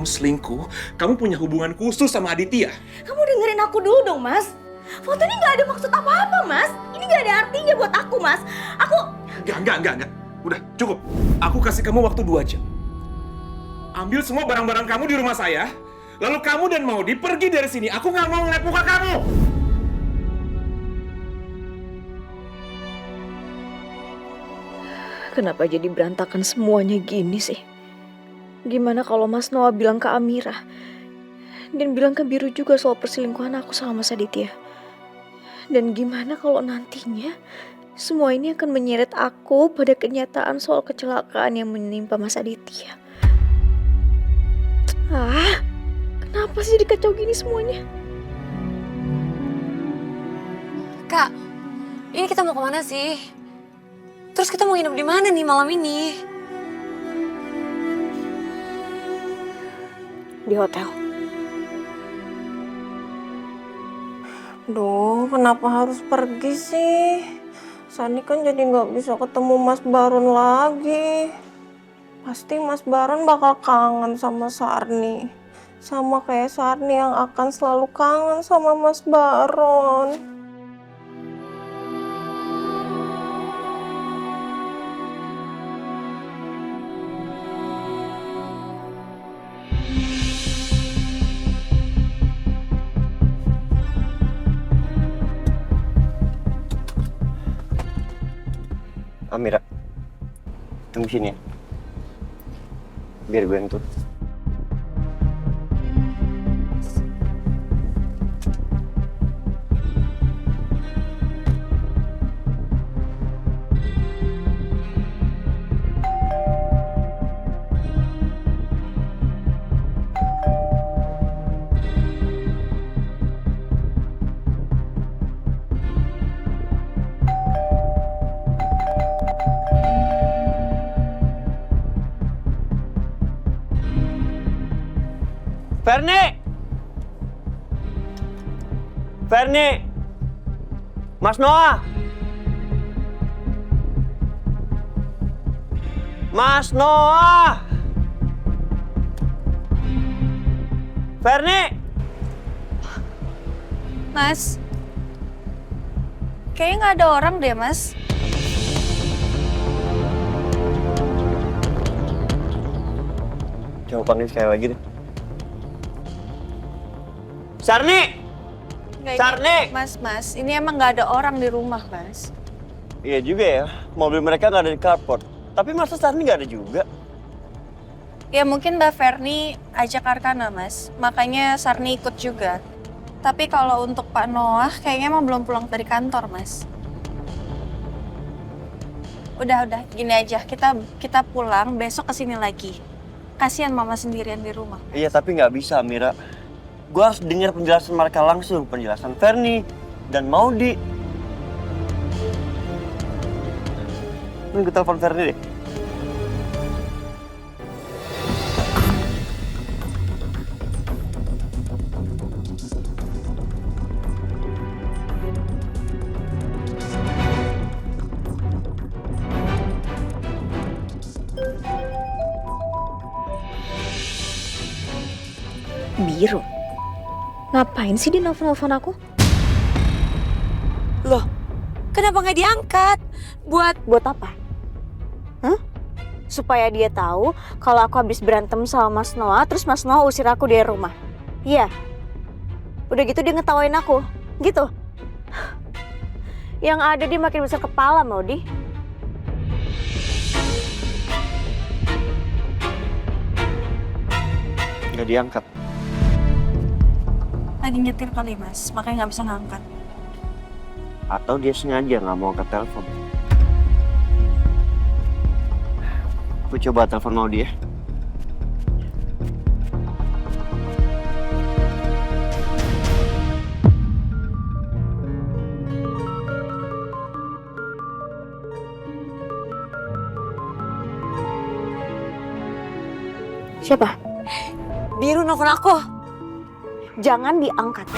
kamu selingkuh, kamu punya hubungan khusus sama Aditya. Kamu dengerin aku dulu dong, Mas. Foto ini nggak ada maksud apa-apa, Mas. Ini nggak ada artinya buat aku, Mas. Enggak. Udah, cukup. Aku kasih kamu waktu 2 jam. Ambil semua barang-barang kamu di rumah saya, lalu kamu dan Maudi pergi dari sini. Aku nggak mau ngeliat muka kamu. Kenapa jadi berantakan semuanya gini sih? Gimana kalau Mas Noah bilang ke Amira? Dan bilang ke Biru juga soal perselingkuhan aku sama Mas Aditya. Dan gimana kalau nantinya semua ini akan menyeret aku pada kenyataan soal kecelakaan yang menimpa Mas Aditya. Kenapa sih jadi kacau gini semuanya? Kak, ini kita mau kemana sih? Terus kita mau nginep di mana nih malam ini? Di hotel. Duh, kenapa harus pergi sih? Sani kan jadi nggak bisa ketemu Mas Baron lagi. Pasti Mas Baron bakal kangen sama Sarni. Sama kayak Sarni yang akan selalu kangen sama Mas Baron. Amira, tunggu sini ya. Biar gue yang turun. Ferni! Mas Noah! Mas Noah! Ferni! Mas, kayaknya nggak ada orang deh, Mas. Coba panggil sekali lagi deh. Sarni! Sarni! Mas, ini emang nggak ada orang di rumah, Mas. Iya juga ya, mobil mereka nggak ada di carport. Tapi masa Sarni nggak ada juga? Ya mungkin Mbak Ferni ajak Arkana, Mas. Makanya Sarni ikut juga. Tapi kalau untuk Pak Noah, kayaknya emang belum pulang dari kantor, Mas. Udah, gini aja. Kita pulang, besok kesini lagi. Kasihan Mama sendirian di rumah. Iya, tapi nggak bisa, Mira. Gue harus dengar penjelasan mereka langsung. Penjelasan Ferni dan Maudi. Gue telepon Ferni deh. Biru. Ngapain sih dia nelfon aku? Loh, kenapa nggak diangkat? Buat apa? Supaya dia tahu kalau aku habis berantem sama Mas Noah, terus Mas Noah usir aku dari rumah. Iya. Udah gitu dia ngetawain aku. Gitu. Yang ada dia makin besar kepala, Maudi. Nggak diangkat. Lagi nyetir kali, Mas. Makanya nggak bisa ngangkat. Atau dia sengaja nggak mau angkat telepon. Gue coba telepon Maudi ya. Siapa? Biru nelfon aku. Jangan diangkat.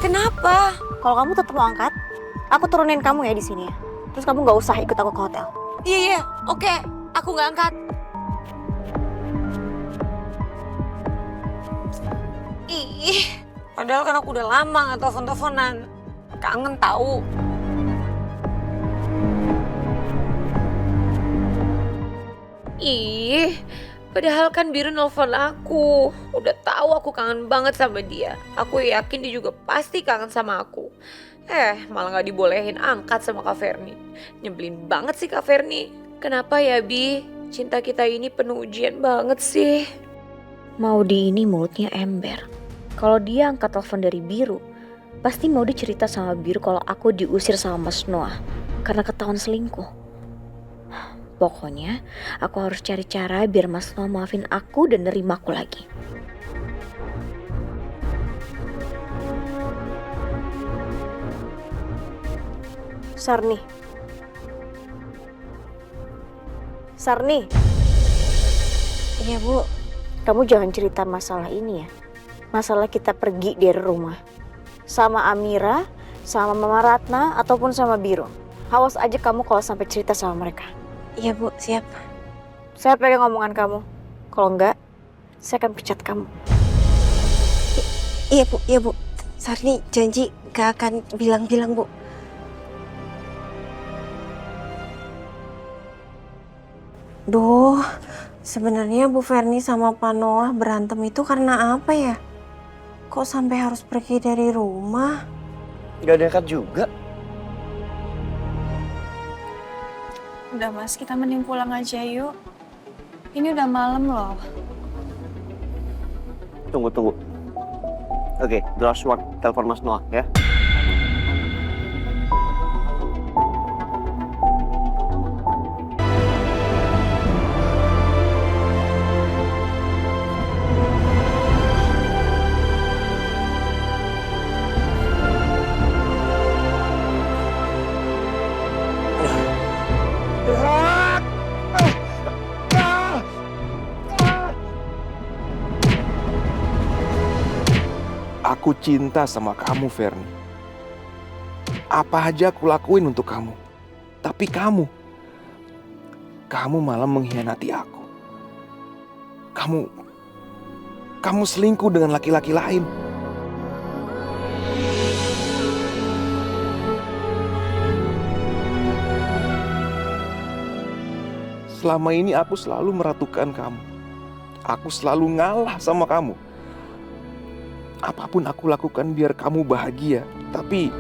Kenapa? Kalau kamu tetap mau angkat, aku turunin kamu ya di sini ya. Terus kamu nggak usah ikut aku ke hotel. Iya, oke. Aku nggak angkat. Ih, padahal kan aku udah lama nggak telepon-teleponan. Kangen tahu. Ih, padahal kan Biru nelfon aku. Udah tahu aku kangen banget sama dia. Aku yakin dia juga pasti kangen sama aku. Malah gak dibolehin angkat sama Kak Ferni. Nyebelin banget sih Kak Ferni. Kenapa ya Bi? Cinta kita ini penuh ujian banget sih. Maudi ini mulutnya ember. Kalau dia angkat telepon dari Biru, pasti Maudi cerita sama Biru kalau aku diusir sama Mas Noah karena ketahuan selingkuh. Pokoknya aku harus cari cara biar Mas Noah maafin aku dan nerima aku lagi. Sarni. Sarni. Iya, Bu. Kamu jangan cerita masalah ini ya. Masalah kita pergi dari rumah. Sama Amira, sama Mama Ratna, ataupun sama Biru. Awas aja kamu kalau sampai cerita sama mereka. Iya, Bu, siap. Saya pegang omongan kamu. Kalau enggak, saya akan pecat kamu. Iya, Bu. Sarni janji gak akan bilang-bilang, Bu. Duh, sebenarnya Bu Ferni sama Pak Noah berantem itu karena apa ya? Kok sampai harus pergi dari rumah? Gak diangkat juga. Udah Mas, kita mending pulang aja yuk. Ini udah malam loh. Tunggu. Oke, Joshua telepon Mas Noah ya. Aku cinta sama kamu, Ferni. Apa aja aku lakuin untuk kamu. Tapi kamu malah mengkhianati aku. Kamu selingkuh dengan laki-laki lain. Selama ini aku selalu meratukan kamu. Aku selalu ngalah sama kamu. Apapun aku lakukan biar kamu bahagia. Tapi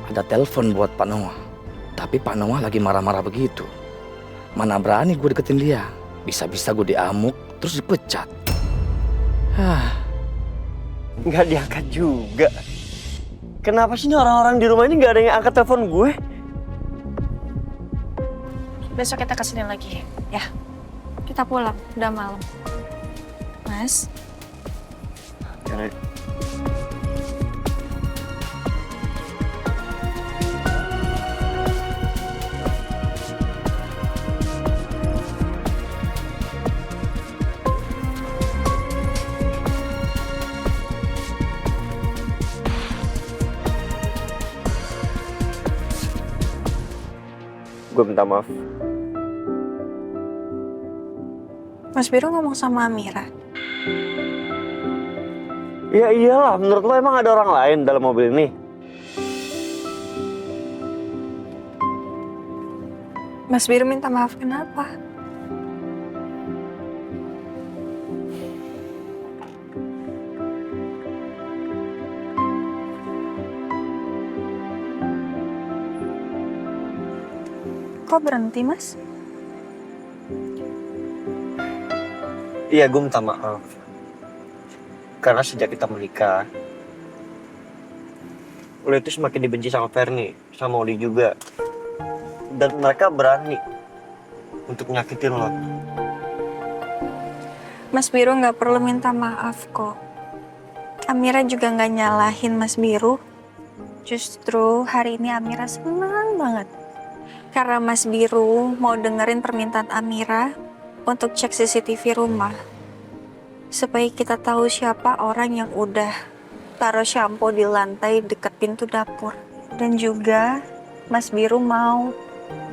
ada telepon buat Pak Noah. Tapi Pak Noah lagi marah-marah begitu. Mana berani gue deketin dia. Bisa-bisa gue diamuk terus dipecat. Nggak diangkat juga. Kenapa sih orang-orang di rumah ini nggak ada yang angkat telepon gue? Besok kita kesini lagi ya. Kita pulang, udah malam. Mas, Karena gue minta maaf. Mas Biru ngomong sama Amira. Ya iyalah, menurut lo emang ada orang lain dalam mobil ini? Mas Biru minta maaf kenapa? Kok berhenti, Mas? Iya, gue minta maaf. Karena sejak kita menikah, lo itu semakin dibenci sama Ferni, sama Oli juga. Dan mereka berani untuk nyakitin lo. Mas Biru nggak perlu minta maaf kok. Amira juga nggak nyalahin Mas Biru. Justru hari ini Amira senang banget. Karena Mas Biru mau dengerin permintaan Amira untuk cek CCTV rumah. supaya kita tahu siapa orang yang udah taruh shampoo di lantai dekat pintu dapur. Dan juga Mas Biru mau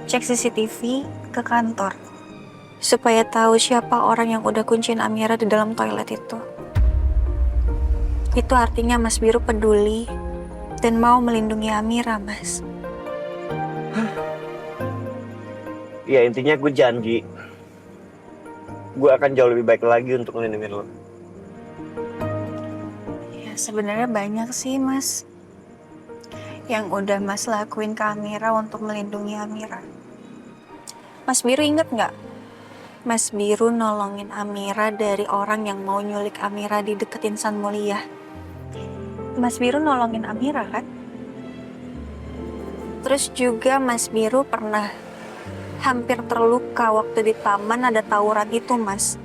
cek CCTV ke kantor supaya tahu siapa orang yang udah kunciin Amira di dalam toilet itu. Itu artinya Mas Biru peduli dan mau melindungi Amira, Mas. Ya intinya gue janji, gue akan jauh lebih baik lagi untuk melindungi lo. Ya sebenarnya banyak sih, Mas, yang udah Mas lakuin ke Amira untuk melindungi Amira. Mas Biru inget nggak? Mas Biru nolongin Amira dari orang yang mau nyulik Amira di deket Insan Mulia. Mas Biru nolongin Amira kan? Terus juga Mas Biru pernah hampir terluka waktu di taman ada tawuran itu, Mas.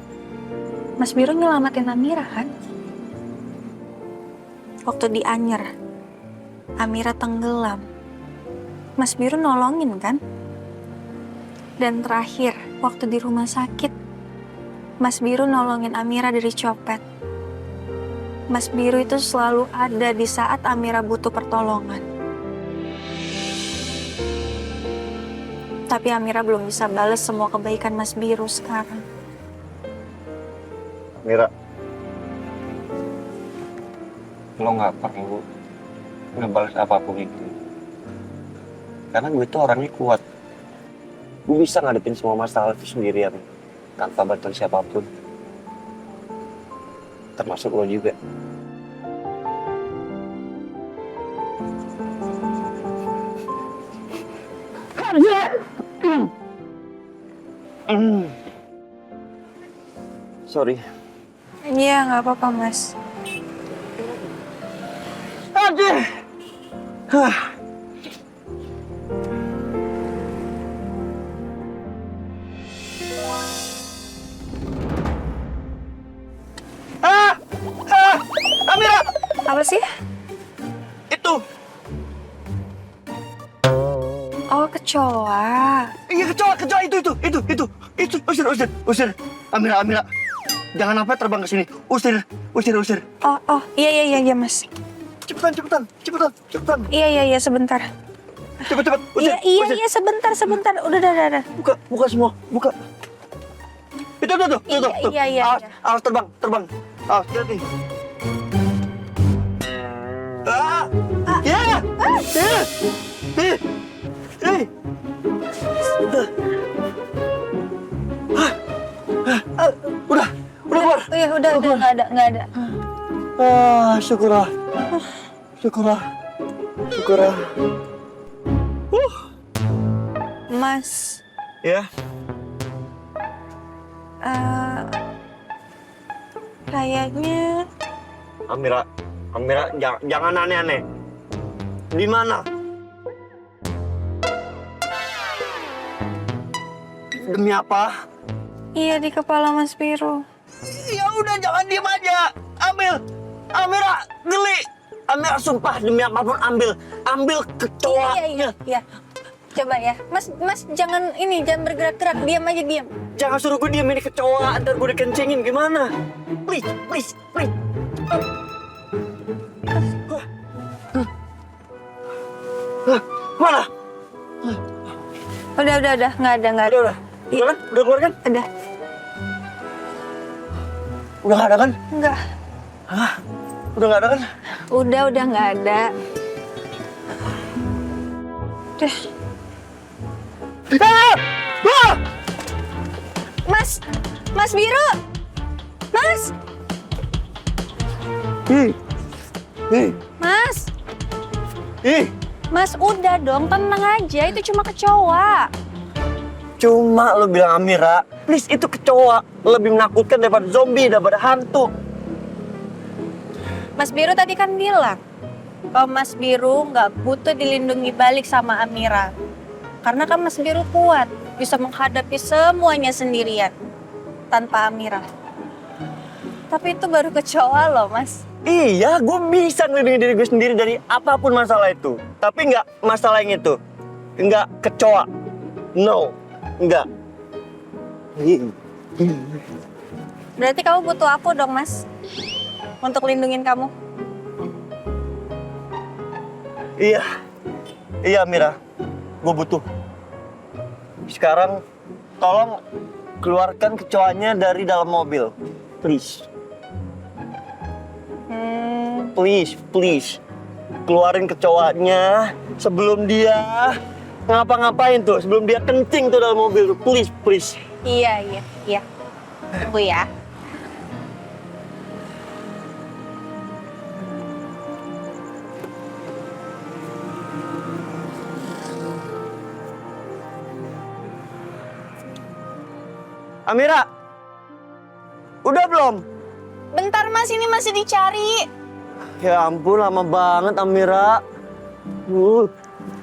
Mas Biru nyelamatin Amira kan? Waktu di Anyer, Amira tenggelam. Mas Biru nolongin kan? Dan terakhir, waktu di rumah sakit, Mas Biru nolongin Amira dari copet. Mas Biru itu selalu ada di saat Amira butuh pertolongan. Tapi Amira belum bisa balas semua kebaikan Mas Biru sekarang. Mira, lo nggak perlu ngebalas apapun itu. Karena gue itu orangnya kuat. Gue bisa ngadepin semua masalah itu sendirian, tanpa bantuan siapapun. Termasuk lo juga. Sorry. Iya, nggak apa-apa, Mas. Aduh. Amira, Apa sih? itu. Oh, kecoa. Iya kecoa itu. Usir. Amira. Jangan sampai terbang ke sini. Usir. Oh, iya, Mas. Cepetan. Iya, sebentar. Cepet. Usir. Iya, sebentar. Udah. Buka semua. Buka. Itu. Iya. Awas terbang. Awas, hati. Ya. Udah keluar. Iya, udah, nggak ada. Syukurlah. Mas, Ya. kayaknya Amira, jangan aneh-aneh. Di mana? Demi apa? iya di kepala Mas Biru. Ya udah, jangan diem aja. Amira, geli. Amira, sumpah demi apapun ambil kecoanya. Iya. Coba ya, Mas jangan bergerak-gerak, diam aja. Jangan suruh gue diem, ini kecoa, ntar gue dikencingin gimana? Please. Mana? Udah, nggak ada. Udah. Udah keluar kan? Udah. Udah nggak ada kan? Enggak. Hah? Udah nggak ada kan? Udah nggak ada. Udah. Mas Biru! Mas! Mas, udah dong, tenang aja. Itu cuma kecoa. Cuma lo bilang Amira, please, itu kecoa. Lebih menakutkan daripada zombie, daripada hantu. Mas Biru tadi kan bilang, kalau Mas Biru nggak butuh dilindungi balik sama Amira. Karena kan Mas Biru kuat, bisa menghadapi semuanya sendirian, tanpa Amira. Tapi itu baru kecoa loh, Mas. Iya, gue bisa ngelindungi diri gue sendiri dari apapun masalah itu. Tapi nggak masalah yang itu. Nggak kecoa. No, nggak. Berarti kamu butuh aku dong, Mas. Untuk lindungin kamu. Iya. Iya, Mira. Gue butuh. Sekarang tolong keluarkan kecoanya dari dalam mobil. Please. Please, please. Keluarin kecoanya sebelum dia ngapa-ngapain tuh. Sebelum dia kencing tuh dalam mobil tuh. Please, please. Iya. Tunggu ya. Amira! Udah belum? Bentar, Mas, ini masih dicari. Ya ampun, lama banget Amira. Ya.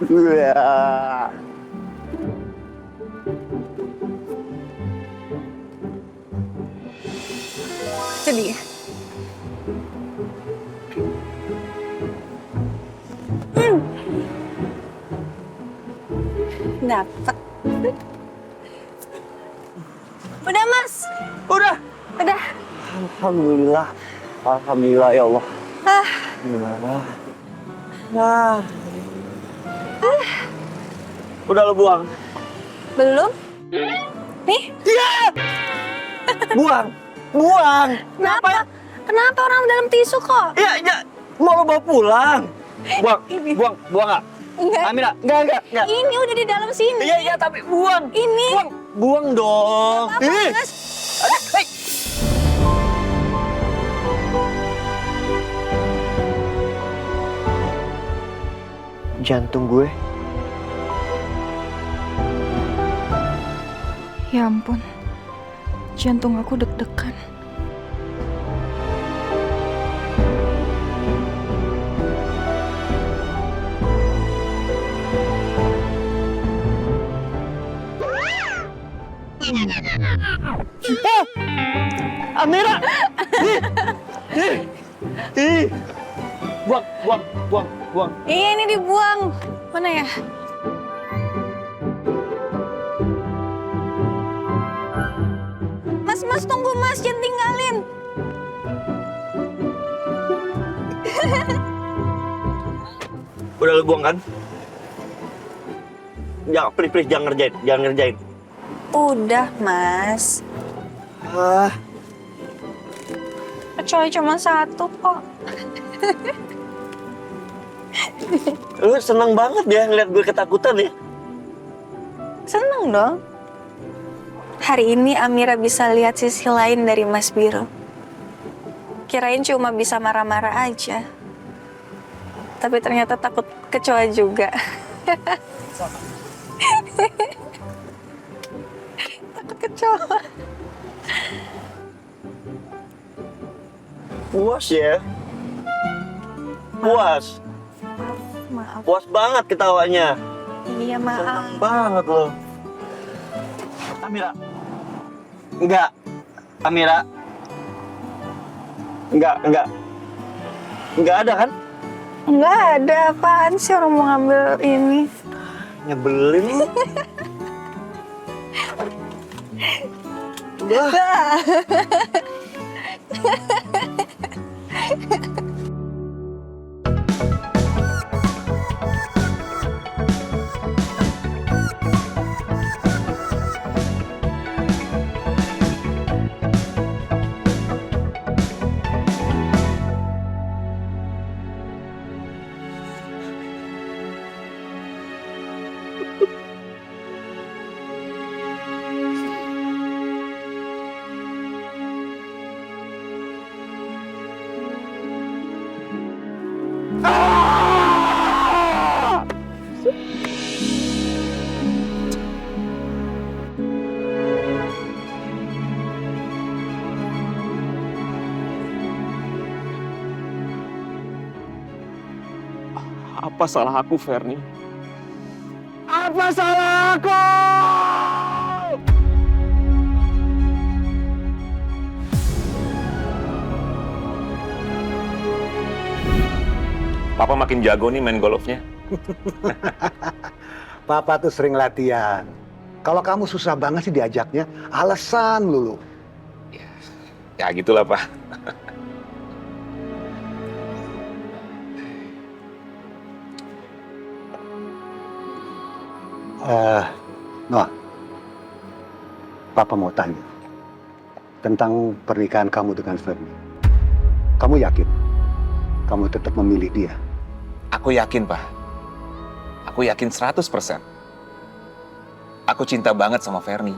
Itu dia. Dapat. Udah, Mas. Udah. Udah. Alhamdulillah. Alhamdulillah ya Allah. Ah, Alhamdulillah. Nah. Udah lo buang. belum? Nih, Buang. Buang. kenapa? Kenapa orang dalam tisu kok? Ya, mau lo bawa pulang. Buang. Buang nggak? Enggak. Amira, enggak. Ini udah di dalam sini. Iya, tapi buang. Ini. Buang. Buang dong. Apa, Ih. Mas? Hei. Jantung gue. Ya ampun, jantung aku deg-degan. Amira! Ih. Buang. Iya, ini dibuang. Mana ya? Mas, tunggu Mas, jangan tinggalin. Udah lu buang kan? Jangan, please, jangan ngerjain. Udah, Mas. Ah, Kecuali cuma satu kok. lu seneng banget ya ngeliat gue ketakutan ya? Seneng dong. Hari ini Amira bisa lihat sisi lain dari Mas Biro. Kirain cuma bisa marah-marah aja. Tapi ternyata takut kecoa juga. Takut kecoa. Puas ya? Puas. Maaf. Puas banget ketawanya. Iya, maaf. Seneng banget loh. Amira. Enggak. Amira. Enggak. Enggak ada kan? Enggak ada, apaan sih orang mau ngambil ini? Nyebelin lu. Udah. Apa salah aku, Ferni? Apa salah aku? Papa makin jago nih main golfnya. Papa tuh sering latihan. Kalau kamu susah banget sih diajaknya, alasan lulu. Ya gitulah, Pak. Noah, Papa mau tanya tentang pernikahan kamu dengan Fernie. Kamu yakin kamu tetap memilih dia? Aku yakin, Pak. Aku yakin 100%. Aku cinta banget sama Fernie.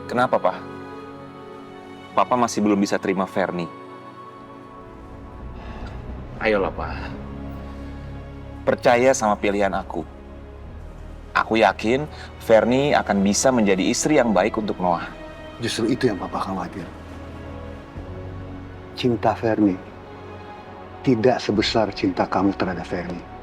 Kenapa, Pak? Papa masih belum bisa terima Fernie. Ayolah, Pak. Percaya sama pilihan aku. Aku yakin Fernie akan bisa menjadi istri yang baik untuk Noah. Justru itu yang Papa khawatir. Cinta Fernie tidak sebesar cinta kamu terhadap Fernie.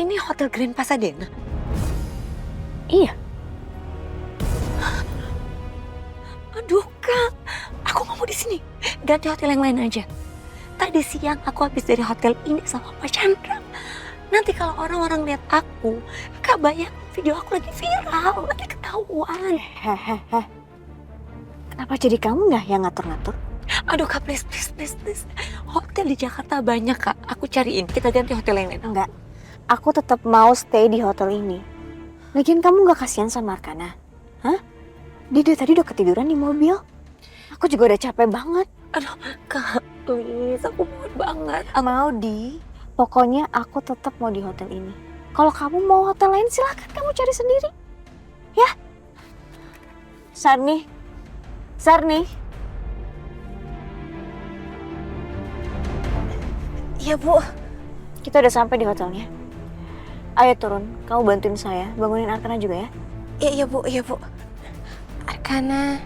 Ini Hotel Grand Pasadena. Iya. Aduh, Kak. Aku nggak mau di sini. Ganti hotel yang lain aja. Tadi siang aku habis dari hotel ini sama Pak Chandra. Nanti kalau orang-orang lihat aku, Kak, bayang video aku lagi viral, nanti ketahuan. Hehehe. Kenapa jadi kamu nggak yang ngatur-ngatur? Aduh, Kak, please. Hotel di Jakarta banyak, Kak. Aku cariin. Kita ganti hotel yang lain. Enggak. Aku tetap mau stay di hotel ini. Lagian kamu nggak kasihan sama Arkana? Hah? Dia dari tadi udah ketiduran di mobil. Aku juga udah capek banget. Aduh, Kak, please. Aku mohon banget. Mau di. Pokoknya aku tetap mau di hotel ini. Kalau kamu mau hotel lain silahkan kamu cari sendiri. Ya. Sarni. Iya, Bu. Kita udah sampai di hotelnya. Ayo turun, kamu bantuin saya, bangunin Arkana juga ya. Iya, Bu. Arkana.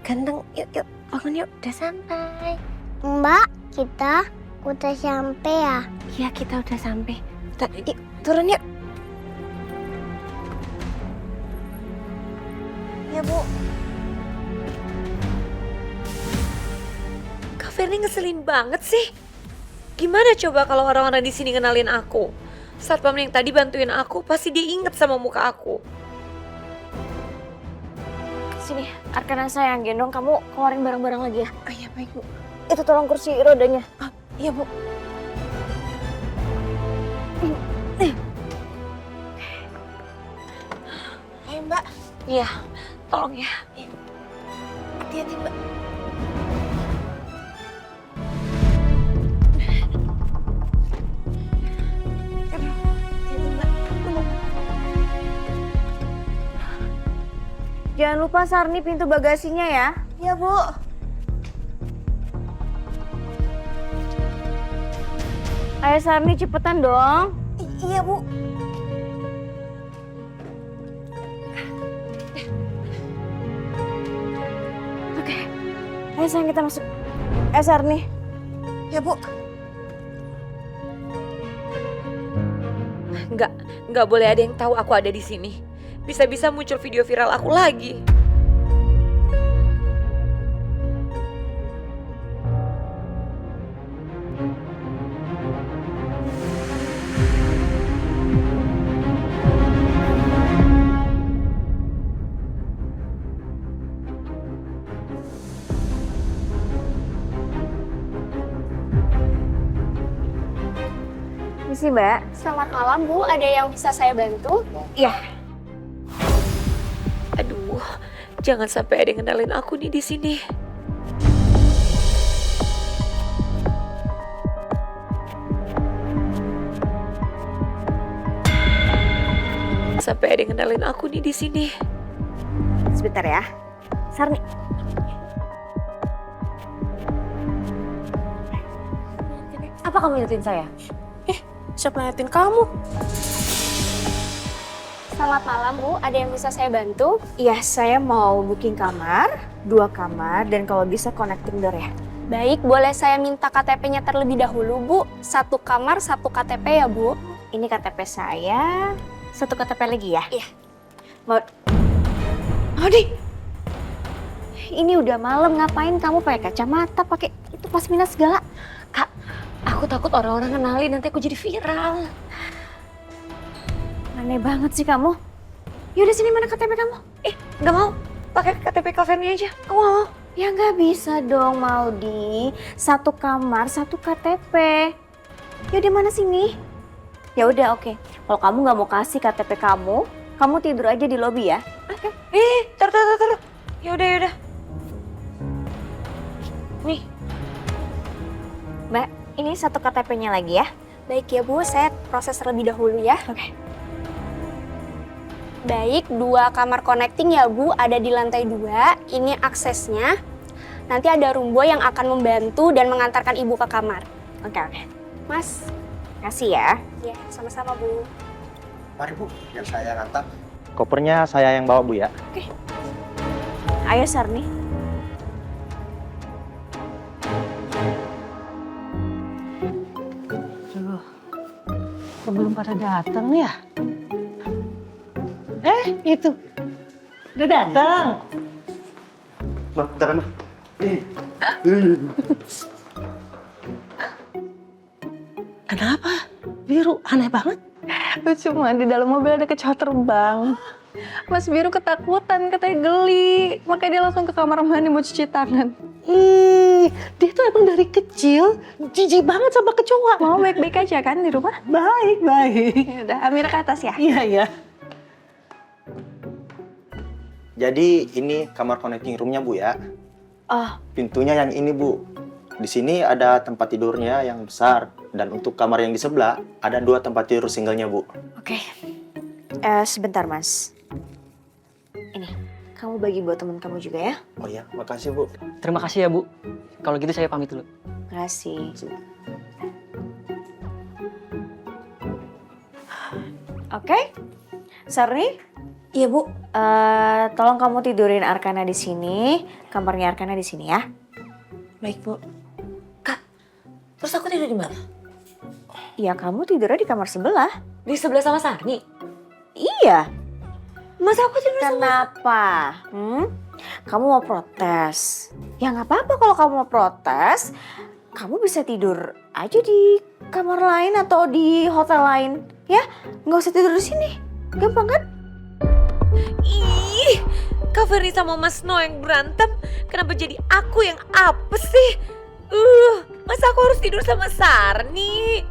Ganteng, yuk, bangun yuk. Udah sampai. Mbak, kita udah sampai ya? Iya, kita udah sampai. Yuk, turun yuk. Ya, Bu. Kak Fernie ngeselin banget sih. Gimana coba kalau orang-orang di sini kenalin aku? Satpam yang tadi bantuin aku, pasti dia inget sama muka aku. Sini, Arkana saya yang gendong, kamu keluarin barang-barang lagi ya. Oh, iya, baik, Bu. Itu tolong kursi rodanya. Iya, Bu. Ayo, Mbak. Iya, tolong ya. Hati-hati, Mbak. Jangan lupa Sarni pintu bagasinya ya. Iya, Bu. Ayo Sarni cepetan dong. Iya, Bu. Oke. Ayo sayang kita masuk. Sarni. Ya, Bu. Nggak boleh ada yang tahu aku ada di sini. Bisa-bisa muncul video viral aku lagi. Misi Mbak. Selamat malam, Bu. Ada yang bisa saya bantu? Iya. Aduh, jangan sampai ada yang kenalin aku nih di sini. Sampai ada yang kenalin aku nih di sini. Sebentar ya. Sarni. Apa kamu ingetin saya? Siapa ngeliatin kamu? Selamat malam, Bu. Ada yang bisa saya bantu? Iya, saya mau booking kamar, 2 kamar, dan kalau bisa connecting door ya. Baik, boleh saya minta KTP-nya terlebih dahulu, Bu? 1 kamar, 1 KTP ya, Bu? Ini KTP saya. 1 KTP lagi ya? Iya. Maudy, ini udah malam, ngapain kamu pakai kacamata, pakai itu pas minus segala? Kak, aku takut orang-orang kenalin nanti aku jadi viral. Aneh banget sih kamu. Yaudah sini, mana KTP kamu? Nggak mau, pakai KTP Kak Ferni aja. Aku nggak mau. Ya nggak bisa dong, Maudy. 1 kamar, 1 KTP. Yaudah mana sini? Ya udah oke. Kalau kamu nggak mau kasih KTP kamu tidur aja di lobi ya. Oke. Taruh. Yaudah. Nih. Mbak, ini 1 KTP-nya lagi ya. Baik ya, Bu. Saya proses terlebih dahulu ya. Oke. Baik, 2 kamar connecting ya, Bu. Ada di lantai 2. Ini aksesnya. Nanti ada room boy yang akan membantu dan mengantarkan Ibu ke kamar. Oke. Mas, Kasih ya. ya sama-sama, Bu. Mari Bu, yang saya ngantar. Kopernya saya yang bawa Bu ya. Ayo Sarni. Kok belum pada datang ya? Itu. Udah datang. Mas, bentar Mas. Kenapa? Biru, aneh banget. Cuma di dalam mobil ada kecoa terbang. Mas Biru ketakutan, katanya geli. Makanya dia langsung ke kamar mandi mau cuci tangan. Dia tuh emang dari kecil jijik banget sama kecoa. Mau baik-baik aja kan di rumah? Baik. Udah, Amira ke atas ya? Iya. Jadi ini kamar connecting roomnya Bu ya. Oh. Pintunya yang ini Bu. Di sini ada tempat tidurnya yang besar. Dan untuk kamar yang di sebelah ada 2 tempat tidur singlenya Bu. Oke. Sebentar Mas. Ini, kamu bagi buat teman kamu juga ya. Oh iya, makasih Bu. Terima kasih ya Bu. Kalau gitu saya pamit dulu. Makasih. Oke. Sarni? Iya, Bu. Tolong kamu tidurin Arkana di sini. Kamarnya Arkana di sini ya. Baik, Bu. Terus aku tidur di mana? Ya kamu tidurnya di kamar sebelah. Di sebelah sama Sarni. Iya. Masa aku tidur sama... Kenapa? Kamu mau protes? Ya nggak apa-apa kalau kamu mau protes. Kamu bisa tidur aja di kamar lain atau di hotel lain. Ya, nggak usah tidur di sini. Gampang kan? Ih, Kak Ferni sama Mas No yang berantem. Kenapa jadi aku yang apa sih? Masa aku harus tidur sama Sarni?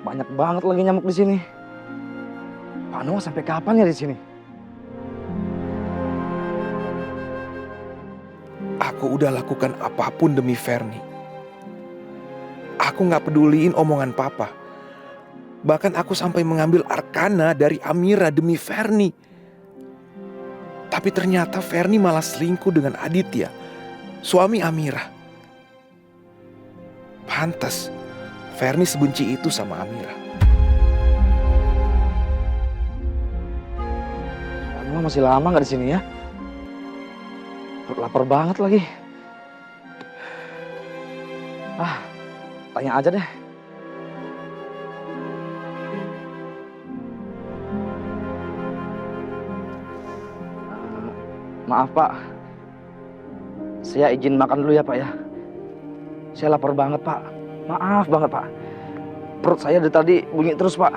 Banyak banget lagi nyamuk di sini. Pak Noah sampai kapan ya di sini? Aku udah lakukan apapun demi Ferni. Aku nggak peduliin omongan papa. Bahkan aku sampai mengambil Arkana dari Amira demi Ferni. Tapi ternyata Ferni malah selingkuh dengan Aditya, suami Amira. Pantas Ferni sebenci itu sama Amira. Pak Noah masih lama nggak di sini ya? Lapar banget lagi. Tanya aja deh. Maaf Pak, saya izin makan dulu ya Pak ya. Saya lapar banget Pak, maaf banget Pak. Perut saya dari tadi bunyi terus Pak.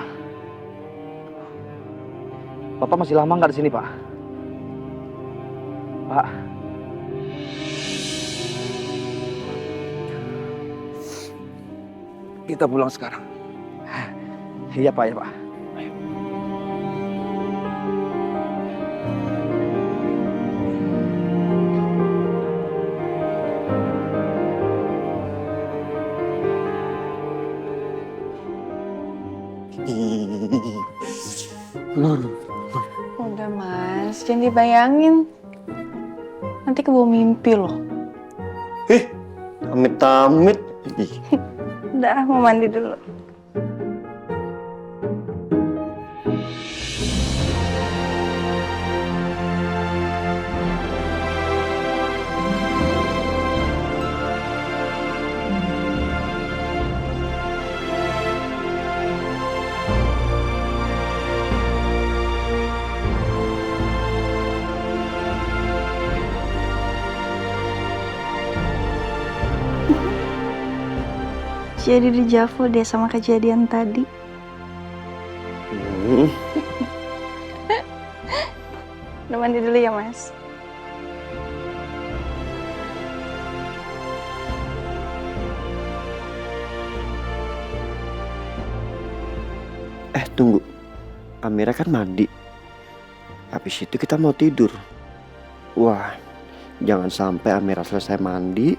Bapak masih lama nggak di sini Pak? Pak. Kita pulang sekarang. Iya Pak ya Pak. Udah Mas, jangan dibayangin. Nanti kebawa mimpi loh. Amit-amit. Udah, mau mandi dulu. jadi dejavu deh sama kejadian tadi. Udah mandi dulu ya, Mas. Tunggu. Amira kan mandi. Habis itu kita mau tidur. Wah, jangan sampai Amira selesai mandi,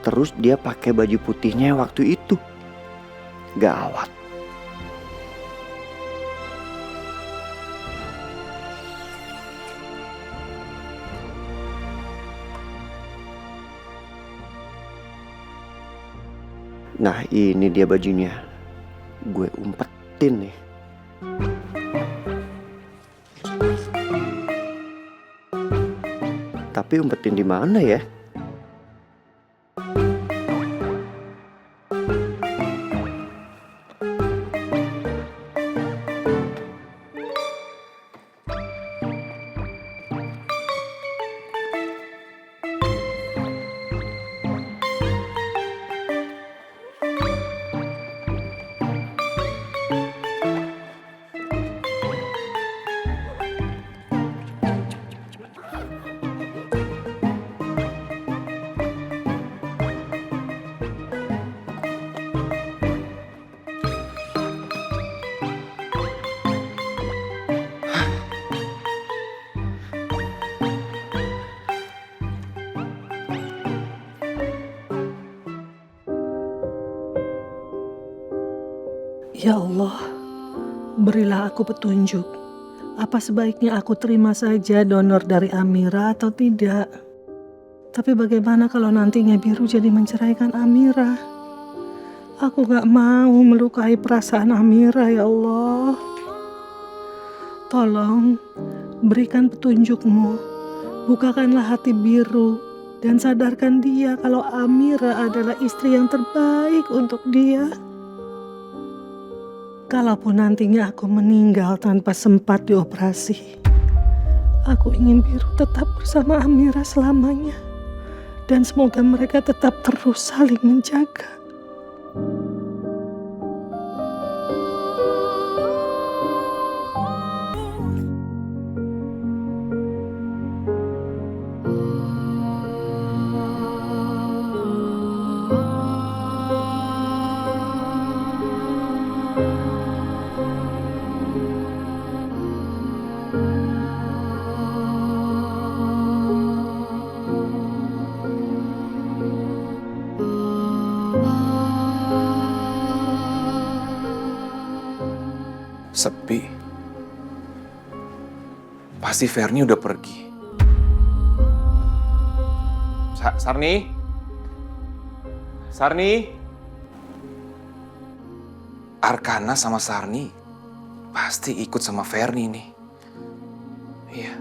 terus dia pakai baju putihnya waktu itu. Gawat. Nah, ini dia bajunya. Gue umpetin nih. Tapi umpetin di mana ya? Ya Allah, berilah aku petunjuk. Apa sebaiknya aku terima saja donor dari Amira atau tidak? Tapi bagaimana kalau nantinya Biru jadi menceraikan Amira? Aku gak mau melukai perasaan Amira, ya Allah. Tolong, berikan petunjukmu. Bukakanlah hati Biru dan sadarkan dia kalau Amira adalah istri yang terbaik untuk dia. Kalaupun nantinya aku meninggal tanpa sempat dioperasi, aku ingin Biru tetap bersama Amira selamanya. Dan semoga mereka tetap terus saling menjaga. Sepi. Pasti Ferni udah pergi. Sarni? Sarni? Arkana sama Sarni pasti ikut sama Ferni nih. Iya.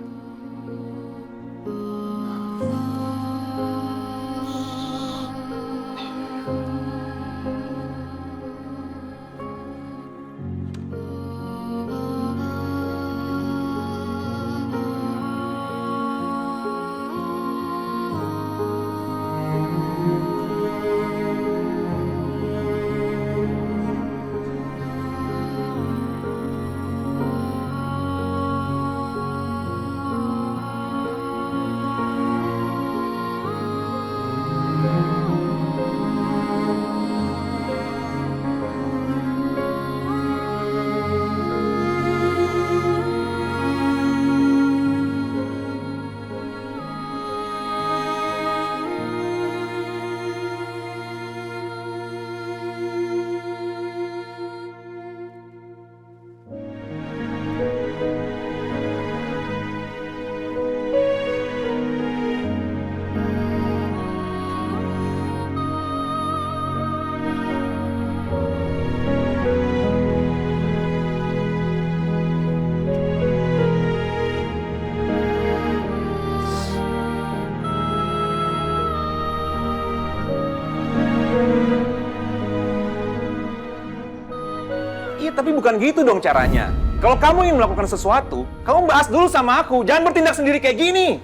Tapi bukan gitu dong caranya. Kalau kamu ingin melakukan sesuatu, kamu bahas dulu sama aku. Jangan bertindak sendiri kayak gini.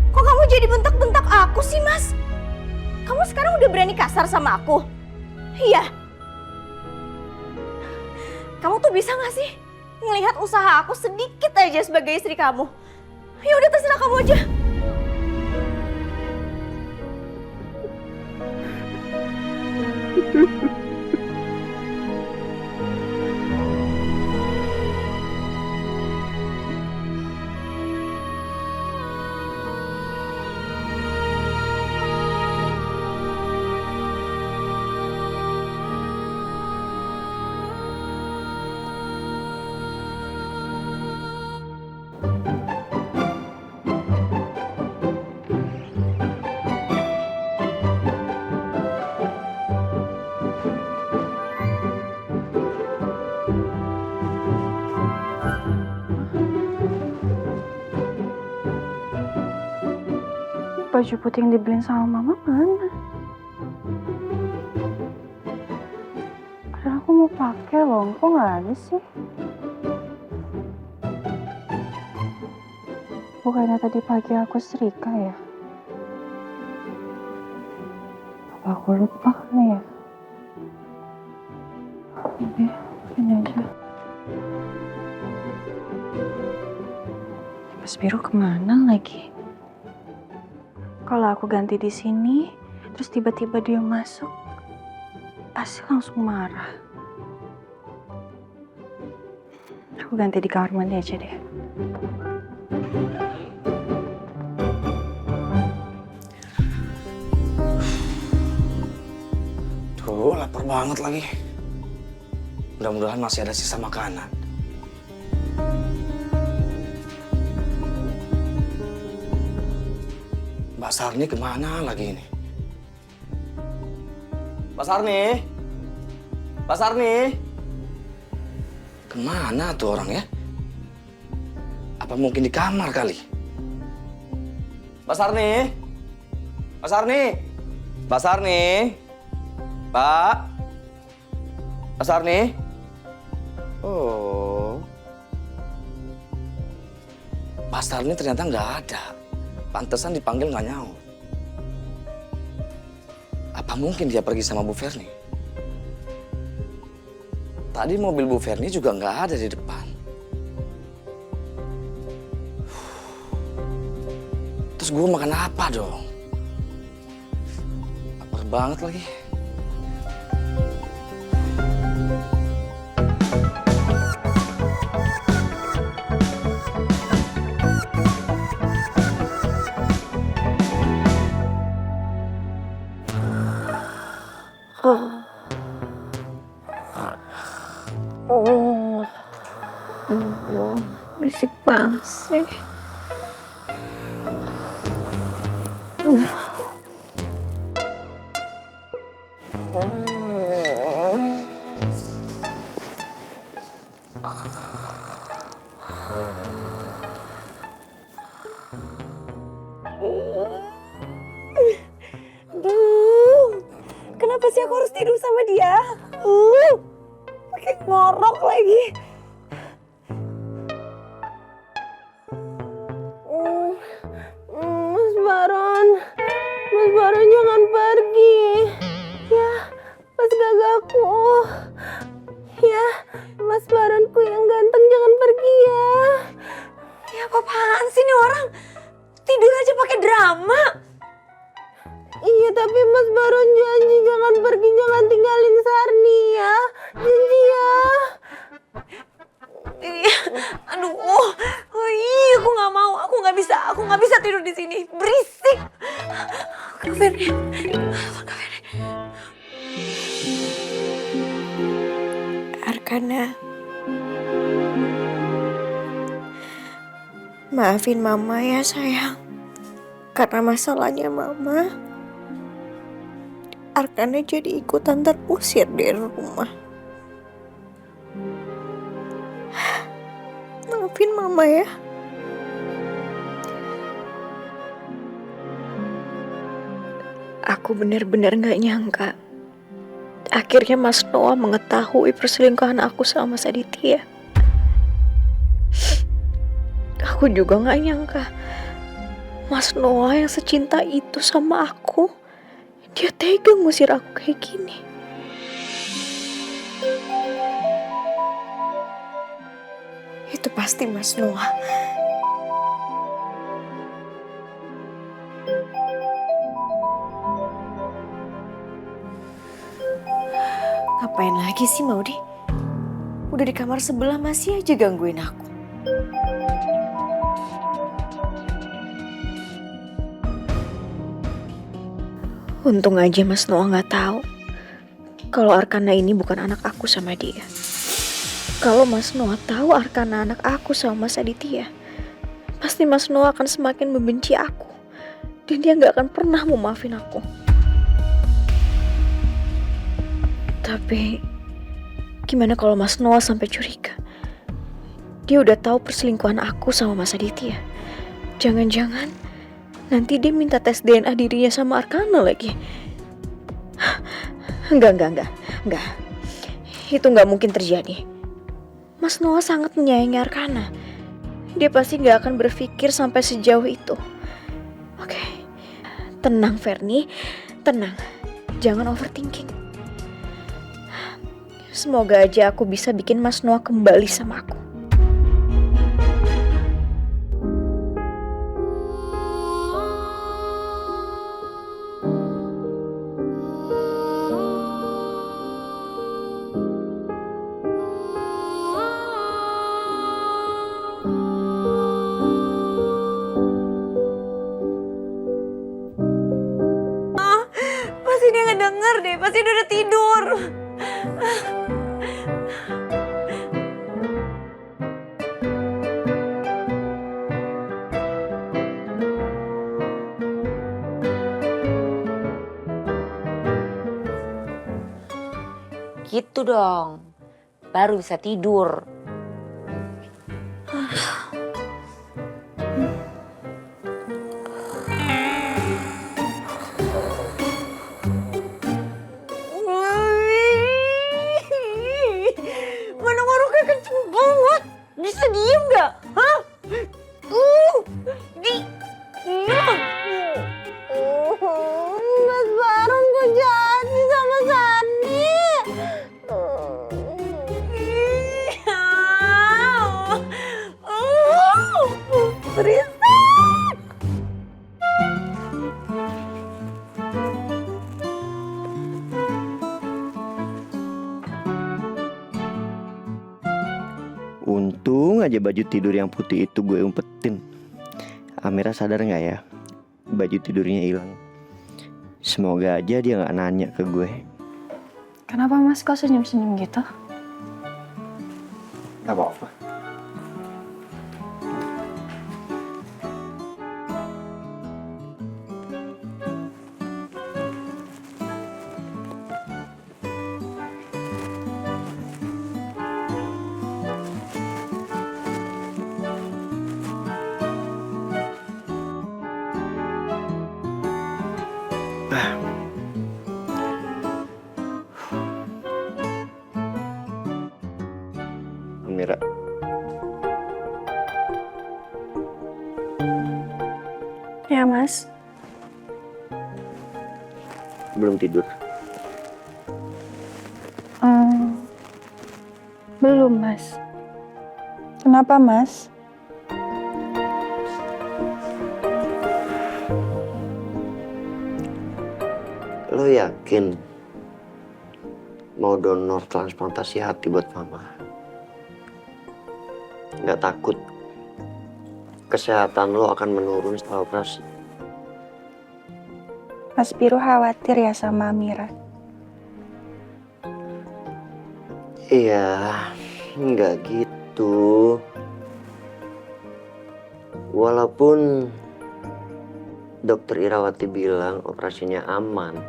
Kok kamu jadi bentak-bentak aku sih, Mas? Kamu sekarang udah berani kasar sama aku? Iya. Kamu tuh bisa gak sih ngelihat usaha aku sedikit aja sebagai istri kamu? Ya udah terserah kamu aja. Baju putih yang dibeliin sama mama mana? Padahal aku mau pakai loh, kok nggak ada sih? Bukannya tadi pagi aku setrika ya? Apa aku lupa kali ya? Udah, ini aja. Mas Biru kemana lagi? Kalau aku ganti di sini, terus tiba-tiba dia masuk, pasti langsung marah. Aku ganti di kamar mandi aja deh. Tuh, lapar banget lagi. Mudah-mudahan masih ada sisa makanan. Mbak Sarni kemana lagi ini? Mbak Sarni? Mbak Sarni? Kemana tuh orang ya? Apa mungkin di kamar kali? Mbak Sarni? Mbak Sarni? Mbak Sarni? Pak? Mbak Sarni? Oh. Mbak Sarni ternyata nggak ada. Pantesan dipanggil nggak nyaut. Apa mungkin dia pergi sama Bu Ferni? Tadi mobil Bu Ferni juga nggak ada di depan. Terus gue makan apa dong? Lapar banget lagi. Berisik banget sih. Kenapa sih aku harus tidur sama dia? Pakai ngorok lagi. Mas Baron jangan pergi. Ya, Mas Gagaku. Ya, Mas Baronku yang ganteng jangan pergi ya. Ya apa-apaan sih nih orang? Tidur aja pakai drama. Iya, tapi Mas Baron janji jangan pergi, jangan tinggalin Sarni ya. Janji ya. Iya, aduh, aku nggak mau, aku nggak bisa tidur di sini, berisik. Kak Ferni. Arkana, maafin Mama ya sayang. Karena masalahnya Mama, Arkana jadi ikutan terusir dari rumah. Maafin Mama ya. Aku benar-benar gak nyangka akhirnya Mas Noah mengetahui perselingkuhan aku sama Mas Aditya. Aku juga gak nyangka Mas Noah yang secinta itu sama aku, dia tega ngusir aku kayak gini. Itu pasti Mas Noah. Ngapain lagi sih Maudi? Udah di kamar sebelah masih aja gangguin aku. Untung aja Mas Noah nggak tahu kalau Arkana ini bukan anak aku sama dia. Kalau Mas Noah tahu Arkana anak aku sama Mas Aditya, pasti Mas Noah akan semakin membenci aku. Dan dia nggak akan pernah mau maafin aku. Tapi gimana kalau Mas Noah sampai curiga? Dia udah tahu perselingkuhan aku sama Mas Aditya. Jangan-jangan nanti dia minta tes DNA dirinya sama Arkana lagi. Enggak. Itu nggak mungkin terjadi. Mas Noah sangat menyayangi Arkana. Dia pasti nggak akan berpikir sampai sejauh itu. Oke, tenang Fernie, tenang. Jangan overthinking. Semoga aja aku bisa bikin Mas Noah kembali sama aku. Pasti dia nggak denger deh, pasti dia udah tidur. Gitu dong, baru bisa tidur. Mana warungnya kenceng banget. Bisa diem nggak? Hah? Mas Baron kok jahat sih sama Sani? Berisik. Untung aja baju tidur yang putih itu gue umpetin. Amira sadar nggak ya? Baju tidurnya hilang. Semoga aja dia nggak nanya ke gue. Kenapa Mas kok senyum-senyum gitu? Gak apa-apa. Amira, Ya Mas. belum tidur. Belum Mas. Kenapa Mas? Lo yakin mau donor transplantasi hati buat mama? Nggak takut kesehatan lo akan menurun setelah operasi? Mas Biru khawatir ya sama Amira. Iya, nggak gitu. Walaupun dokter Irawati bilang operasinya aman,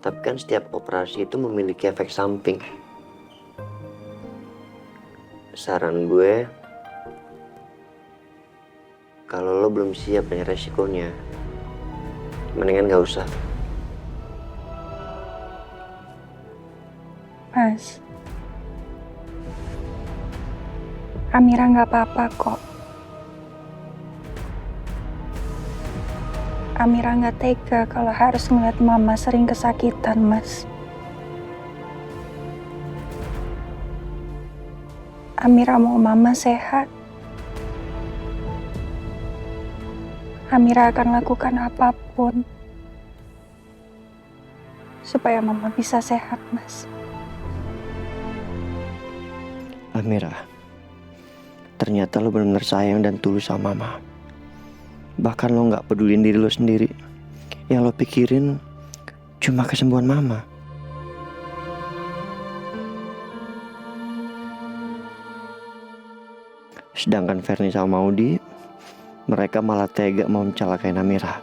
tapi kan setiap operasi itu memiliki efek samping. Saran gue, kalau lo belum siap dengan resikonya, mendingan gak usah. Mas, Amira nggak apa-apa kok. Amira nggak tega kalau harus ngeliat Mama sering kesakitan, Mas. Amira mau mama sehat. Amira akan lakukan apapun supaya mama bisa sehat, Mas. Amira, ternyata lo benar-benar sayang dan tulus sama mama. Bahkan lo gak pedulin diri lo sendiri. Yang lo pikirin cuma kesembuhan mama. Sedangkan Ferni sama Maudi, mereka malah tega mau mencelakain Amira.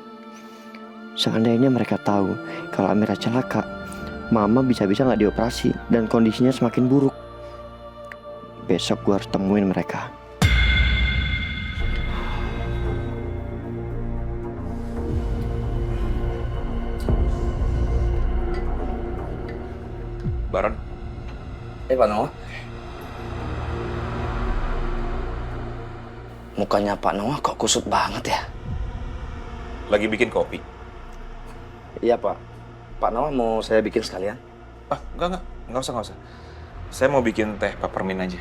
Seandainya mereka tahu kalau Amira celaka, mama bisa-bisa gak dioperasi dan kondisinya semakin buruk. Besok gue harus temuin mereka. Baron, Pak Noah. Mukanya Pak Noah kok kusut banget ya? lagi bikin kopi. Iya Pak. Pak Noah mau saya bikin sekalian? Enggak usah. Saya mau bikin teh peppermint aja.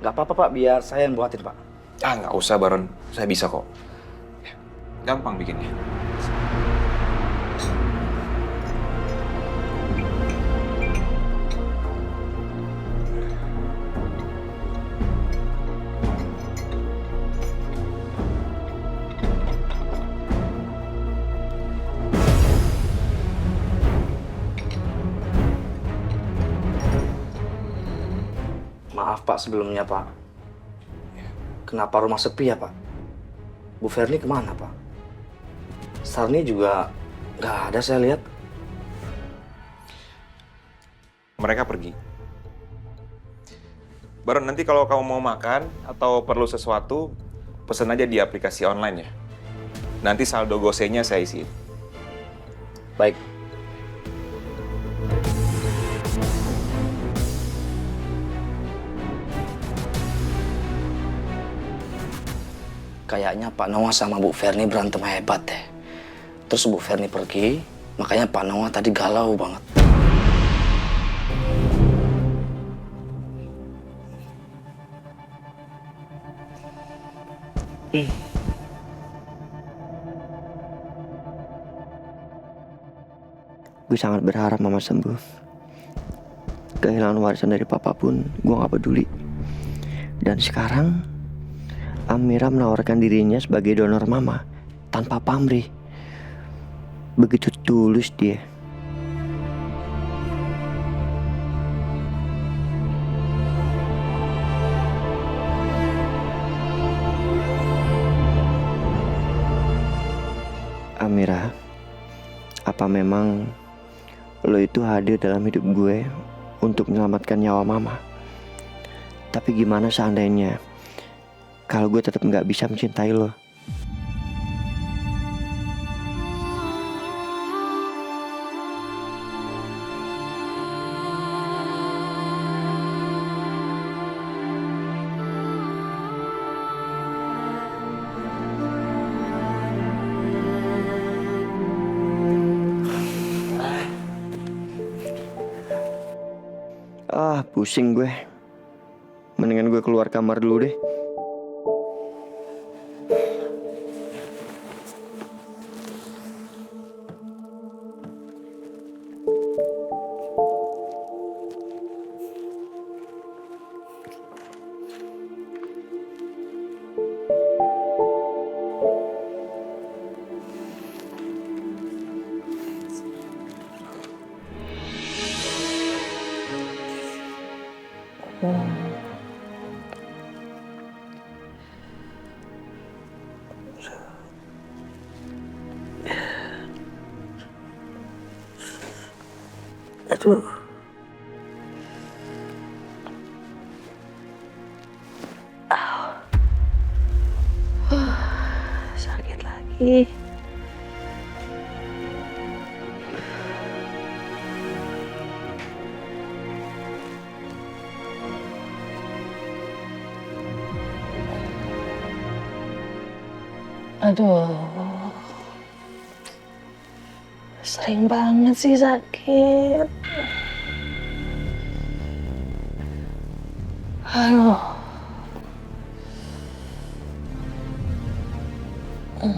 Nggak apa-apa Pak, biar saya yang buatin Pak. Nggak usah Baron, saya bisa kok. Gampang bikinnya. Maaf Pak sebelumnya Pak. Kenapa rumah sepi ya Pak? Bu Ferni kemana Pak? Sarni juga nggak ada saya lihat. Mereka pergi. Baron, nanti kalau kamu mau makan atau perlu sesuatu, pesen aja di aplikasi online ya. Nanti saldo gosenya saya isiin. Baik. Kayaknya Pak Noah sama Bu Ferni berantem hebat deh. Terus Bu Ferni pergi, makanya Pak Noah tadi galau banget. Gue sangat berharap mama sembuh. Kehilangan warisan dari papa pun gue gak peduli. Dan sekarang Amira menawarkan dirinya sebagai donor mama tanpa pamrih. Begitu tulus dia. Amira, apa memang lo itu hadir dalam hidup gue untuk menyelamatkan nyawa mama? Tapi gimana seandainya kalau gue tetap nggak bisa mencintai lo? Pusing gue. Mendingan gue keluar kamar dulu deh. Aduh. Sakit lagi. Aduh. Sering banget sih sakit. Aduh. Ma?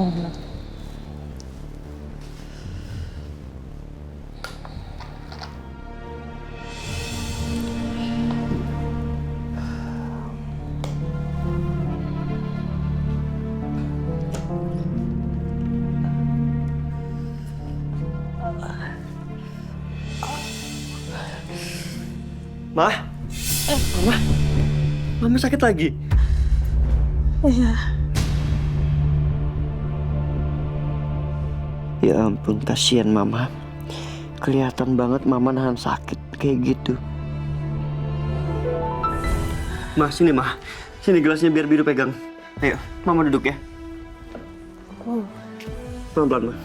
Mama? Mama sakit lagi? Iya. Ya ampun, kasihan Mama. Kelihatan banget Mama nahan sakit kayak gitu. Ma, sini Ma. Sini gelasnya biar Biru pegang. Ayo, Mama duduk ya. Pelan-pelan, Ma.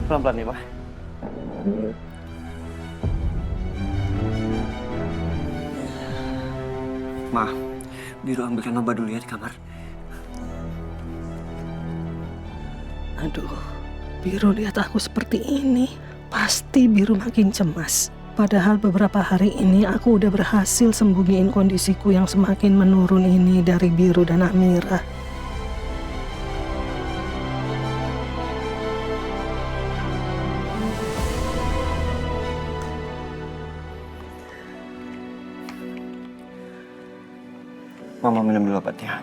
Pelan-pelan ya, Ma. Ma, Biru ambilkan obat dulu ya di kamar. Aduh, Biru lihat aku seperti ini. Pasti Biru makin cemas. Padahal beberapa hari ini aku udah berhasil sembunyiin kondisiku yang semakin menurun ini dari Biru dan Amira. Mama minum dulu obatnya.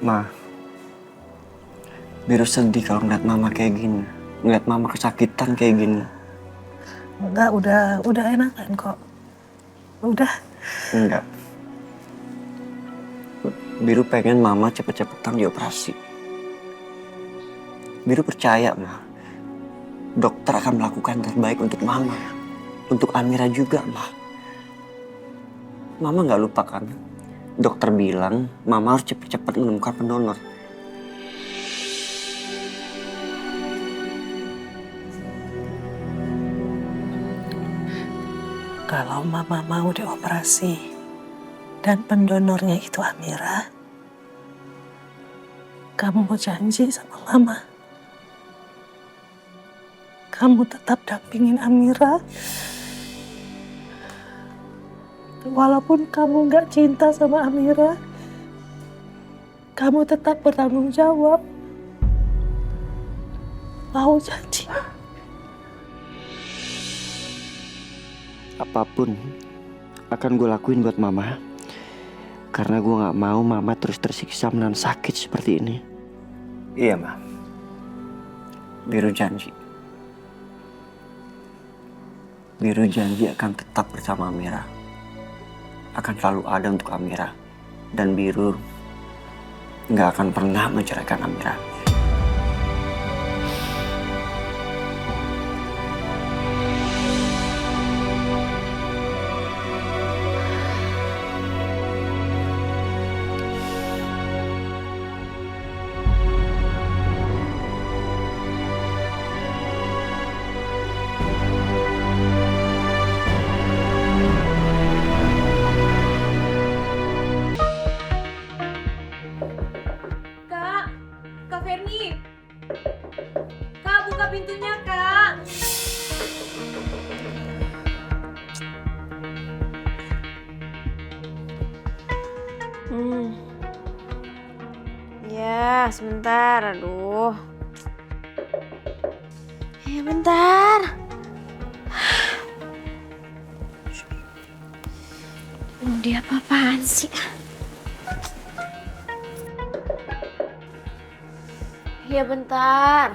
Ma, Biru sedih kalau ngeliat Mama kayak gini. Ngeliat Mama kesakitan kayak gini. Enggak, udah enakan kok. Udah. Enggak. Biru pengen Mama cepet-cepetan dioperasi. Biru percaya, Ma. Dokter akan melakukan yang terbaik untuk Mama. Untuk Amira juga, Ma. Mama nggak lupa kan? Dokter bilang Mama harus cepet-cepet menemukan pendonor. Kalau Mama mau dioperasi dan pendonornya itu Amira, kamu mau janji sama Mama? Kamu tetap dampingin Amira? Walaupun kamu nggak cinta sama Amira, kamu tetap bertanggung jawab. Mau janji? Apapun akan gue lakuin buat Mama. Karena gue gak mau Mama terus tersiksa menahan sakit seperti ini. Iya, Ma. Biru janji. Biru janji akan tetap bersama Amira. Akan selalu ada untuk Amira. Dan Biru gak akan pernah menceraikan Amira. Kak Ferni. Kak, buka pintunya, Kak. Ya, sebentar. Aduh. Ya, bentar. Dia apa-apaan sih? Ya bentar.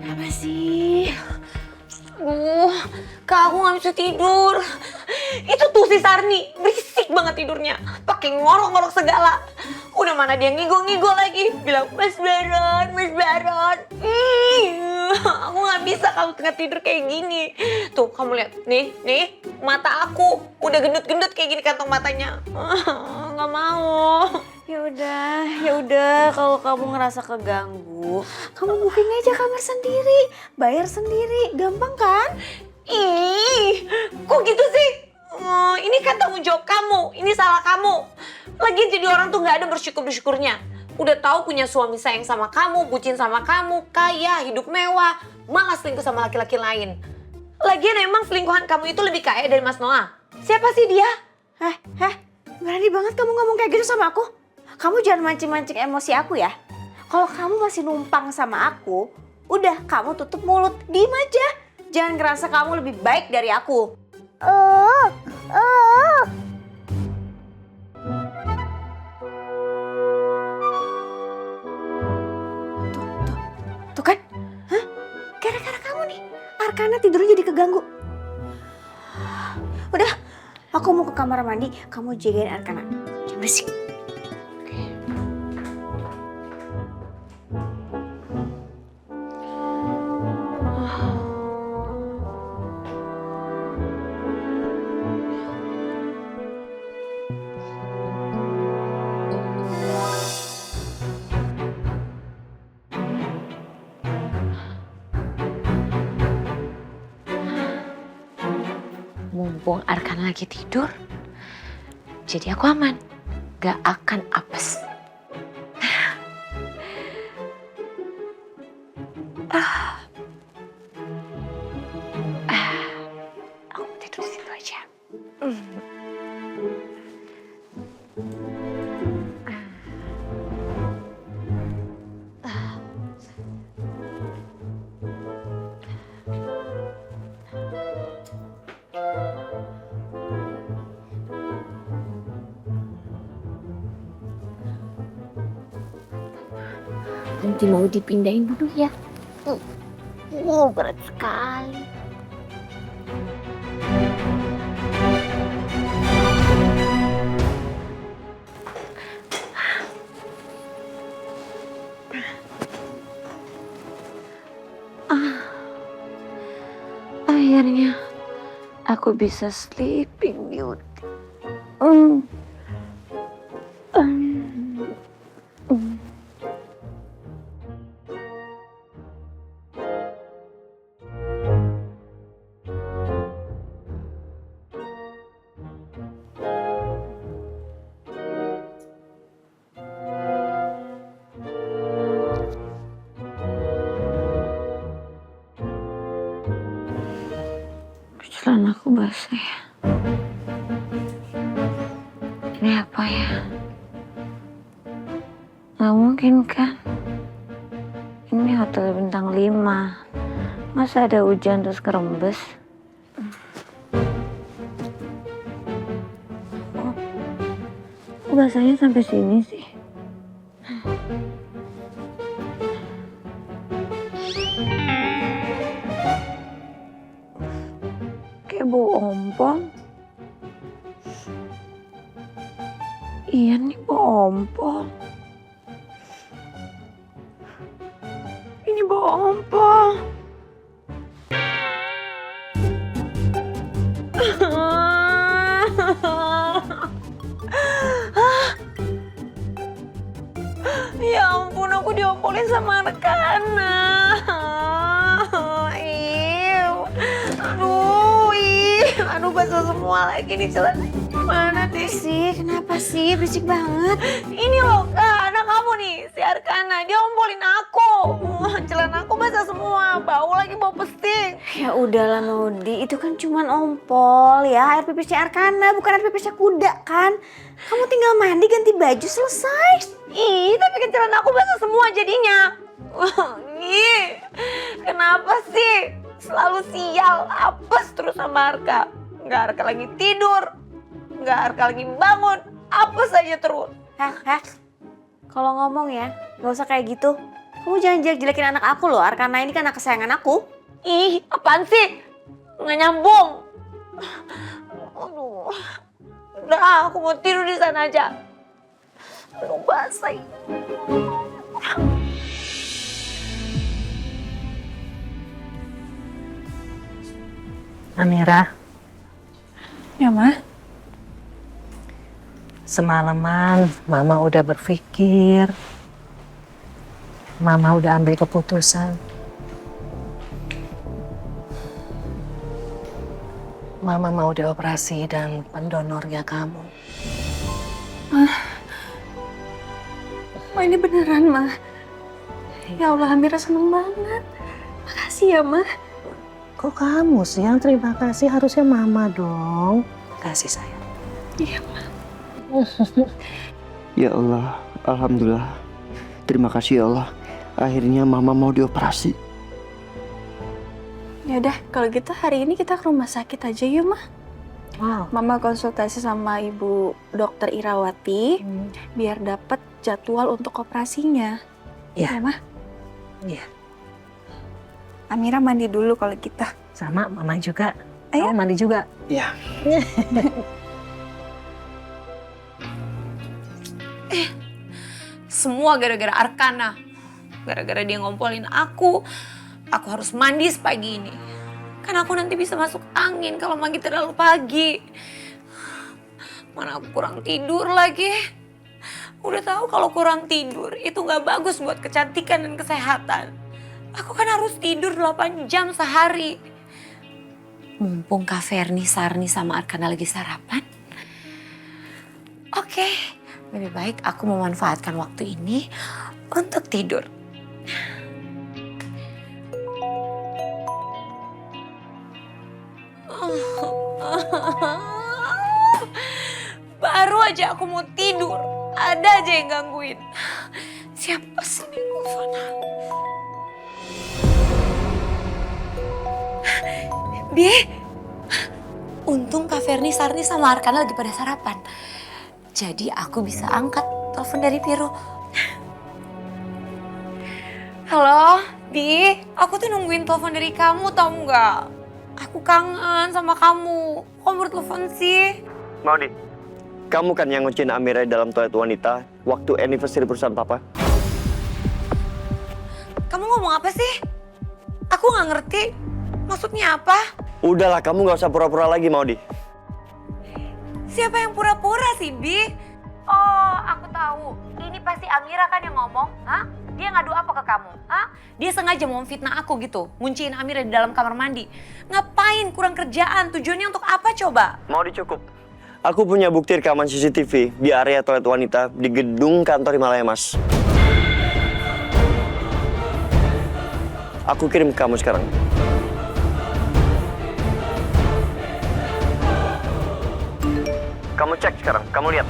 Apa sih? Kak, aku gak bisa tidur. Itu tuh si Sarni, berisik banget tidurnya. Pakai ngorok-ngorok segala. Udah mana dia ngigo-ngigo lagi. Bilang, Mas Baron, Mas Baron. Aku gak bisa kalau tengah tidur kayak gini. Tuh, kamu lihat. Nih, mata aku. Udah gendut-gendut kayak gini kantong matanya. Gak mau. Ya Ya udah kalau kamu ngerasa keganggu, kamu booking aja kamar sendiri, bayar sendiri, gampang kan? Ih, kok gitu sih? Ini kan tanggung jawab kamu, ini salah kamu. Lagian jadi orang tuh nggak ada bersyukur-bersyukurnya. Udah tahu punya suami sayang sama kamu, bucin sama kamu, kaya, hidup mewah, malah selingkuh sama laki-laki lain. Lagian emang selingkuhan kamu itu lebih kaya dari Mas Noah. Siapa sih dia? Berani banget kamu ngomong kayak gitu sama aku. Kamu jangan mancing-mancing emosi aku ya. Kalau kamu masih numpang sama aku, udah kamu tutup mulut, diem aja. Jangan ngerasa kamu lebih baik dari aku. Tuh kan? Hah? Gara-gara kamu nih, Arkana tidurnya jadi keganggu. Udah, aku mau ke kamar mandi, kamu jagain Arkana. Jangan berisik. Mumpung Arkana lagi tidur, jadi aku aman. Gak akan apes. Aku tidur di situ aja. Nanti mau dipindahin dulu ya. Berat sekali. Akhirnya aku bisa sleeping beauty. Celanaku basah ya. Ini apa ya? Gak mungkin kan? Ini hotel bintang 5. Masa ada hujan terus kerembes? Kok basahnya sampai sini sih? Kayak bau ompong. Iya nih bau ompong. Ini bau ompong. Ya ampun, aku diompolin sama Arkana. Aduh, basah semua lagi nih celana. Mana deh sih? Kenapa sih? Berisik banget. Ini loh Kak, anak kamu nih, si Arkana. Dia ompolin aku. Celana aku basah semua. Bau lagi, bau pesting. Ya udahlah Nodi, itu kan cuman ompol ya. Air pipisnya Arkana, bukan air pipisnya kuda kan. Kamu tinggal mandi, ganti baju, selesai. Ih, tapi kan celana aku basah semua jadinya. Ih, kenapa sih? Selalu sial, apes terus sama Arka. Nggak Arka lagi tidur, nggak Arka lagi bangun, apes aja terus. Kalau ngomong ya, nggak usah kayak gitu. Kamu jangan jelek-jelekin anak aku loh, Arkana ini kan anak kesayangan aku. Ih, apaan sih? Nggak nyambung. Aduh, udah aku mau tidur di sana aja. Aduh, basah. Amira. Ya, Ma. Semalaman Mama udah berpikir, Mama udah ambil keputusan. Mama mau dioperasi dan pendonornya kamu. Ma, ini beneran, Ma. Ya Allah, Amira seneng banget. Makasih ya, Ma. Kok kamu sih yang terima kasih? Harusnya Mama dong. Kasih sayang. Iya, Ma. Ya Allah, alhamdulillah. Terima kasih ya Allah. Akhirnya Mama mau dioperasi. Ya udah, kalau gitu hari ini kita ke rumah sakit aja yuk, Ma. Wow. Mama konsultasi sama Ibu Dokter Irawati biar dapat jadwal untuk operasinya. Iya. Ya, Ma? Iya. Amira mandi dulu kalau kita. Sama Mama juga. Ayo. Kamu mandi juga. Iya. Semua gara-gara Arkana. Gara-gara dia ngompolin aku harus mandi sepagi ini. Kan aku nanti bisa masuk angin kalau mandi terlalu pagi. Mana aku kurang tidur lagi. Udah tahu kalau kurang tidur itu nggak bagus buat kecantikan dan kesehatan. Aku kan harus tidur 8 jam sehari. Mumpung Kak Ferni, Sarni sama Arkana lagi sarapan. Oke, lebih baik aku memanfaatkan waktu ini untuk tidur. Baru aja aku mau tidur, ada aja yang gangguin. Siapa sih yang nelfon? Bi, untung Kak Ferni, Sarni sama Arkana lagi pada sarapan. Jadi aku bisa angkat telepon dari Piro. Halo, Bi, aku tuh nungguin telepon dari kamu tau nggak? Aku kangen sama kamu. Kok bertelepon sih? Maudi, kamu kan yang ngunciin Amira dalam toilet wanita waktu anniversary perusahaan Papa? Kamu ngomong apa sih? Aku nggak ngerti. Maksudnya apa? Udahlah, kamu nggak usah pura-pura lagi, Maudi. Siapa yang pura-pura sih, Bi? Oh, aku tahu. Ini pasti Amira kan yang ngomong, hah? Dia ngadu apa ke kamu, hah? Dia sengaja mau fitnah aku gitu, ngunciin Amira di dalam kamar mandi. Ngapain? Kurang kerjaan. Tujuannya untuk apa coba? Maudi, cukup. Aku punya bukti rekaman CCTV di area toilet wanita di gedung kantor Himalaya, Mas. Aku kirim ke kamu sekarang. Kamu cek sekarang, kamu lihat.